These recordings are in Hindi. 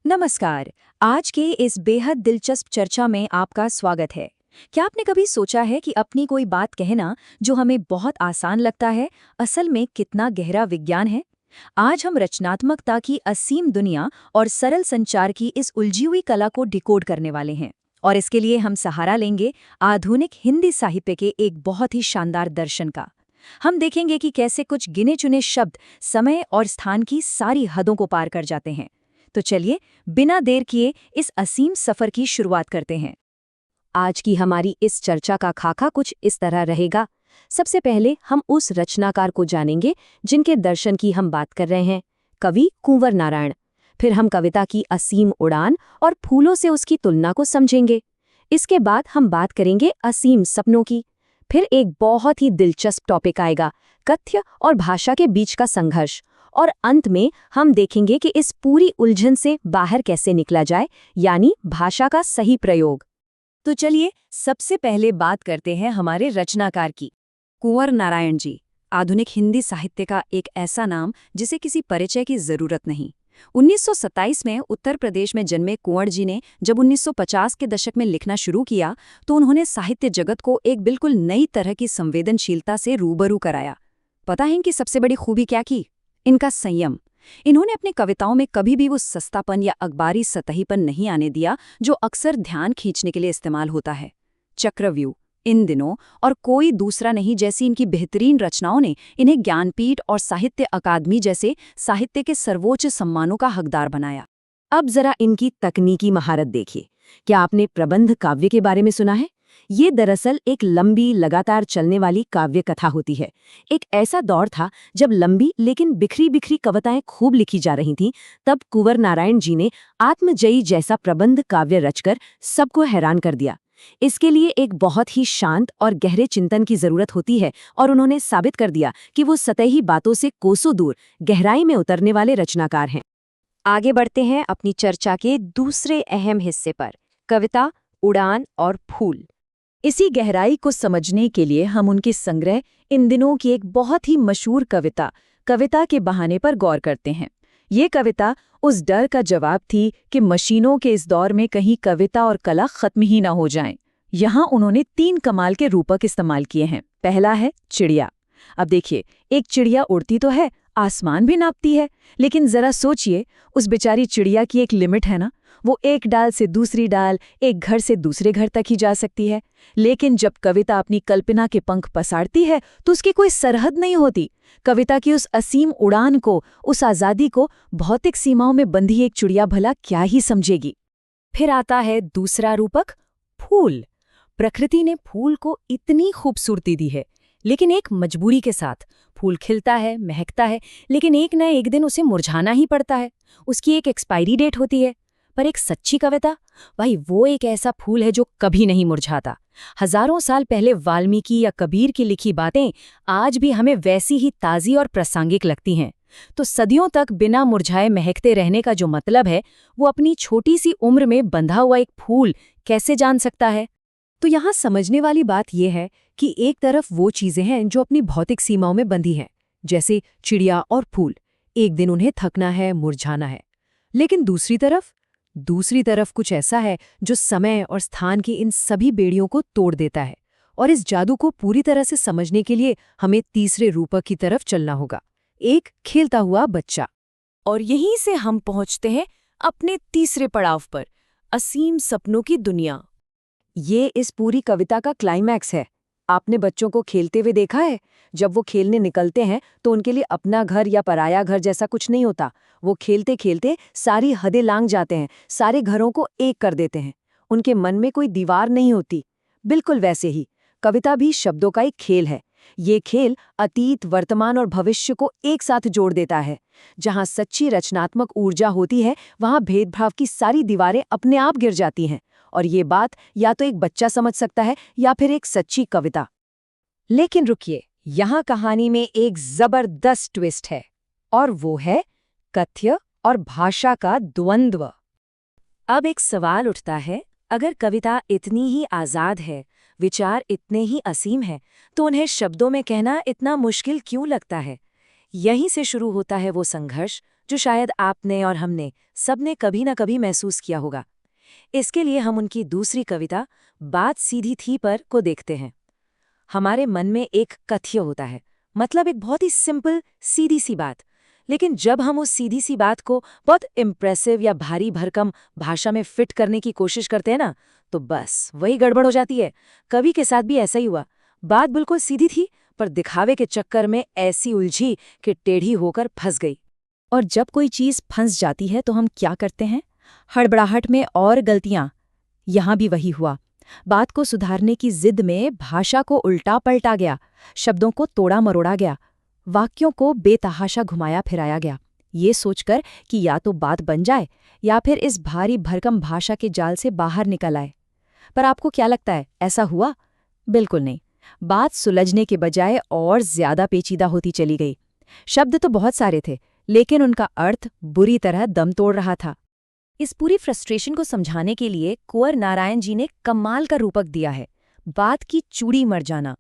नमस्कार। आज के इस बेहद दिलचस्प चर्चा में आपका स्वागत है। क्या आपने कभी सोचा है कि अपनी कोई बात कहना जो हमें बहुत आसान लगता है, असल में कितना गहरा विज्ञान है? आज हम रचनात्मकता की असीम दुनिया और सरल संचार की इस उलझी हुई कला को डिकोड करने वाले हैं। और इसके लिए हम सहारा लेंगे आधुनिक हिंदी साहित्य के एक बहुत ही शानदार दर्शन का। हम देखेंगे कि कैसे कुछ गिने चुने शब्द समय और स्थान की सारी हदों को पार कर जाते हैं। तो चलिए, बिना देर किए इस असीम सफर की शुरुआत करते हैं। आज की हमारी इस चर्चा का खाका कुछ इस तरह रहेगा। सबसे पहले हम उस रचनाकार को जानेंगे जिनके दर्शन की हम बात कर रहे हैं, कवि कुंवर नारायण। फिर हम कविता की असीम उड़ान और फूलों से उसकी तुलना को समझेंगे। इसके बाद हम बात करेंगे असीम सपनों की। फिर एक बहुत ही दिलचस्प टॉपिक आएगा, कथ्य और भाषा के बीच का संघर्ष। और अंत में हम देखेंगे कि इस पूरी उलझन से बाहर कैसे निकला जाए, यानी भाषा का सही प्रयोग। तो चलिए, सबसे पहले बात करते हैं हमारे रचनाकार की। कुंवर नारायण जी, आधुनिक हिंदी साहित्य का एक ऐसा नाम जिसे किसी परिचय की जरूरत नहीं। 1927 में उत्तर प्रदेश में जन्मे कुंवर जी ने जब 1950 के दशक में लिखना शुरू किया तो उन्होंने साहित्य जगत को एक बिल्कुल नई तरह की संवेदनशीलता से रूबरू कराया। पता है इनकी सबसे बड़ी खूबी क्या की? इनका संयम। इन्होंने अपनी कविताओं में कभी भी वो सस्तापन या अखबारी सतहीपन नहीं आने दिया जो अक्सर ध्यान खींचने के लिए इस्तेमाल होता है। चक्रव्यूह, इन दिनों और कोई दूसरा नहीं जैसी इनकी बेहतरीन रचनाओं ने इन्हें ज्ञानपीठ और साहित्य अकादमी जैसे साहित्य के सर्वोच्च सम्मानों का हकदार बनाया। अब जरा इनकी तकनीकी महारत देखिए। क्या आपने प्रबंध काव्य के बारे में सुना है? ये दरअसल एक लंबी लगातार चलने वाली काव्य कथा होती है। एक ऐसा दौर था जब लंबी लेकिन बिखरी बिखरी कविताएं खूब लिखी जा रही थीं। तब कुंवर नारायण जी ने आत्मजयी जैसा प्रबंध काव्य रचकर सबको हैरान कर दिया। इसके लिए एक बहुत ही शांत और गहरे चिंतन की जरूरत होती है और उन्होंने साबित कर दिया कि वो सतही बातों से कोसों दूर गहराई में उतरने वाले रचनाकार हैं। आगे बढ़ते हैं अपनी चर्चा के दूसरे अहम हिस्से पर, कविता, उड़ान और फूल। इसी गहराई को समझने के लिए हम उनके संग्रह इन दिनों की एक बहुत ही मशहूर कविता, कविता के बहाने पर गौर करते हैं। ये कविता उस डर का जवाब थी कि मशीनों के इस दौर में कहीं कविता और कला खत्म ही ना हो जाएं। यहाँ उन्होंने 3 कमाल के रूपक इस्तेमाल किए हैं। पहला है चिड़िया। अब देखिए, एक चिड़िया उड़ती तो है, आसमान भी नापती है, लेकिन जरा सोचिए, उस बेचारी चिड़िया की एक लिमिट है ना। वो एक डाल से दूसरी डाल, एक घर से दूसरे घर तक ही जा सकती है। लेकिन जब कविता अपनी कल्पना के पंख पसारती है तो उसकी कोई सरहद नहीं होती। कविता की उस असीम उड़ान को, उस आज़ादी को भौतिक सीमाओं में बंधी एक चिड़िया भला क्या ही समझेगी। फिर आता है दूसरा रूपक, फूल। प्रकृति ने फूल को इतनी खूबसूरती दी है, लेकिन एक मजबूरी के साथ। फूल खिलता है, महकता है, लेकिन एक न एक दिन उसे मुरझाना ही पड़ता है। उसकी एक एक्सपायरी डेट होती है। पर एक सच्ची कविता, भाई वो एक ऐसा फूल है जो कभी नहीं मुरझाता। हजारों साल पहले वाल्मीकि या कबीर की लिखी बातें आज भी हमें वैसी ही ताज़ी और प्रासंगिक लगती हैं। तो सदियों तक बिना मुरझाए महकते रहने का जो मतलब है, वो अपनी छोटी सी उम्र में बंधा हुआ एक फूल कैसे जान सकता है? तो यहाँ समझने वाली बात यह है कि एक तरफ वो चीजें हैं जो अपनी भौतिक सीमाओं में बंधी हैं, जैसे चिड़िया और फूल। एक दिन उन्हें थकना है, मुरझाना है। लेकिन दूसरी तरफ कुछ ऐसा है जो समय और स्थान की इन सभी बेड़ियों को तोड़ देता है। और इस जादू को पूरी तरह से समझने के लिए हमें तीसरे रूपक की तरफ चलना होगा, एक खेलता हुआ बच्चा। और यहीं से हम पहुंचते हैं अपने तीसरे पड़ाव पर, असीम सपनों की दुनिया। ये इस पूरी कविता का क्लाइमैक्स है। आपने बच्चों को खेलते हुए देखा है? जब वो खेलने निकलते हैं तो उनके लिए अपना घर या पराया घर जैसा कुछ नहीं होता। वो खेलते खेलते सारी हदें लांघ जाते हैं, सारे घरों को एक कर देते हैं। उनके मन में कोई दीवार नहीं होती। बिल्कुल वैसे ही कविता भी शब्दों का एक खेल है। ये खेल अतीत, वर्तमान और भविष्य को एक साथ जोड़ देता है। जहाँ सच्ची रचनात्मक ऊर्जा होती है, वहाँ भेदभाव की सारी दीवारें अपने आप गिर जाती हैं। और ये बात या तो एक बच्चा समझ सकता है या फिर एक सच्ची कविता। लेकिन रुकिए, यहाँ कहानी में एक जबरदस्त ट्विस्ट है, और वो है कथ्य और भाषा का द्वंद्व। अब एक सवाल उठता है, अगर कविता इतनी ही आज़ाद है, विचार इतने ही असीम हैं, तो उन्हें शब्दों में कहना इतना मुश्किल क्यों लगता है? यहीं से शुरू होता है वो संघर्ष जो शायद आपने और हमने सबने कभी ना कभी महसूस किया होगा। इसके लिए हम उनकी दूसरी कविता बात सीधी थी पर को देखते हैं। हमारे मन में एक कथ्य होता है, मतलब एक बहुत ही सिंपल सीधी सी बात, लेकिन जब हम उस सीधी सी बात को बहुत इम्प्रेसिव या भारी भरकम भाषा में फिट करने की कोशिश करते हैं ना, तो बस वही गड़बड़ हो जाती है। कवि के साथ भी ऐसा ही हुआ। बात बिल्कुल सीधी थी पर दिखावे के चक्कर में ऐसी उलझी कि टेढ़ी होकर फंस गई। और जब कोई चीज फंस जाती है तो हम क्या करते हैं? हड़बड़ाहट में और गलतियां। यहां भी वही हुआ। बात को सुधारने की जिद में भाषा को उल्टा पलटा गया, शब्दों को तोड़ा मरोड़ा गया, वाक्यों को बेतहाशा घुमाया फिराया गया, ये सोचकर कि या तो बात बन जाए या फिर इस भारी भरकम भाषा के जाल से बाहर निकल आए। पर आपको क्या लगता है, ऐसा हुआ? बिल्कुल नहीं। बात सुलझने के बजाय और ज्यादा पेचीदा होती चली गई। शब्द तो बहुत सारे थे, लेकिन उनका अर्थ बुरी तरह दम तोड़ रहा था। इस पूरी फ्रस्ट्रेशन को समझाने के लिए कुंवर नारायण जी ने कमाल का रूपक दिया है, बात की चूड़ी मर जाना।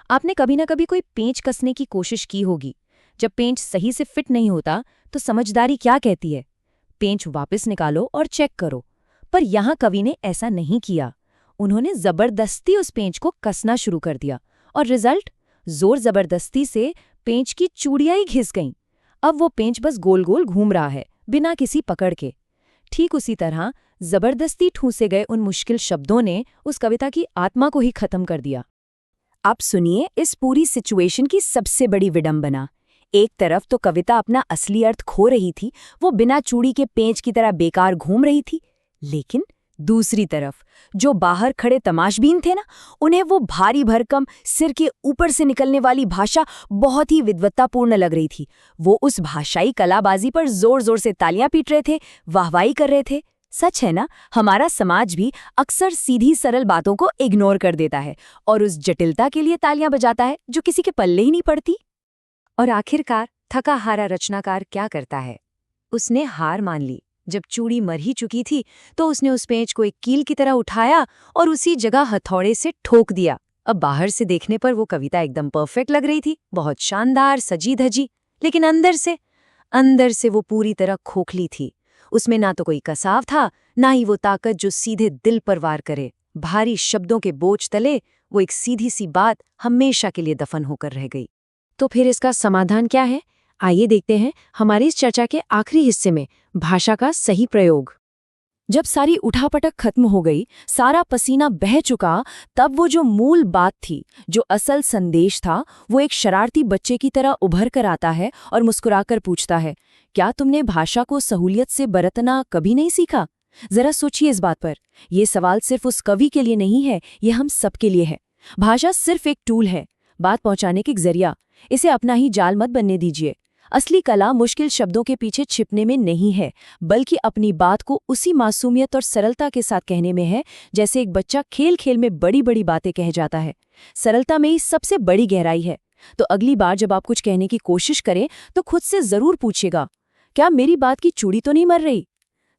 आपने कभी ना कभी कोई पेंच कसने की कोशिश की होगी। जब पेंच सही से फिट नहीं होता तो समझदारी क्या कहती है? पेंच वापस निकालो और चेक करो। पर यहाँ कवि ने ऐसा नहीं किया। उन्होंने जबरदस्ती उस पेंच को कसना शुरू कर दिया और रिजल्ट, जोर जबरदस्ती से पेंच की चूड़ियां ही घिस गईं। अब वो पेंच बस गोल गोल घूम रहा है, बिना किसी पकड़ के। ठीक उसी तरह जबरदस्ती ठूंसे गए उन मुश्किल शब्दों ने उस कविता की आत्मा को ही खत्म कर दिया। अब सुनिए इस पूरी सिचुएशन की सबसे बड़ी विडंबना। एक तरफ तो कविता अपना असली अर्थ खो रही थी, वो बिना चूड़ी के पेंच की तरह बेकार घूम रही थी, लेकिन दूसरी तरफ जो बाहर खड़े तमाशबीन थे ना, उन्हें वो भारी भरकम सिर के ऊपर से निकलने वाली भाषा बहुत ही विद्वत्तापूर्ण लग रही थी। वो उस भाषाई कलाबाजी पर जोर जोर से तालियां पीट रहे थे, वाहवाही कर रहे थे। सच है ना, हमारा समाज भी अक्सर सीधी सरल बातों को इग्नोर कर देता है और उस जटिलता के लिए तालियां बजाता है जो किसी के पल्ले ही नहीं पड़ती। और आखिरकार थका हारा रचनाकार क्या करता है? उसने हार मान ली। जब चूड़ी मर ही चुकी थी तो उसने उस पेंच को एक कील की तरह उठाया और उसी जगह हथौड़े से ठोक दिया। अब बाहर से देखने पर वो कविता एकदम परफेक्ट लग रही थी, बहुत शानदार, सजी धजी, लेकिन अंदर से वो पूरी तरह खोखली थी। उसमें ना तो कोई कसाव था, ना ही वो ताकत जो सीधे दिल पर वार करे। भारी शब्दों के बोझ तले वो एक सीधी सी बात हमेशा के लिए दफन होकर रह गई। तो फिर इसका समाधान क्या है? आइए देखते हैं हमारी इस चर्चा के आखिरी हिस्से में, भाषा का सही प्रयोग। जब सारी उठापटक खत्म हो गई, सारा पसीना बह चुका, तब वो जो मूल बात थी, जो असल संदेश था, वो एक शरारती बच्चे की तरह उभर कर आता है और मुस्कुराकर पूछता है, क्या तुमने भाषा को सहूलियत से बरतना कभी नहीं सीखा? जरा सोचिए इस बात पर। ये सवाल सिर्फ उस कवि के लिए नहीं है, ये हम सबके लिए है। भाषा सिर्फ एक टूल है, बात पहुंचाने के जरिया। इसे अपना ही जाल मत बनने दीजिए। असली कला मुश्किल शब्दों के पीछे छिपने में नहीं है, बल्कि अपनी बात को उसी मासूमियत और सरलता के साथ कहने में है, जैसे एक बच्चा खेल खेल में बड़ी बड़ी बातें कह जाता है। सरलता में ही सबसे बड़ी गहराई है। तो अगली बार जब आप कुछ कहने की कोशिश करें तो खुद से जरूर पूछिएगा, क्या मेरी बात की चूड़ी तो नहीं मर रही?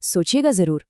सोचिएगा जरूर।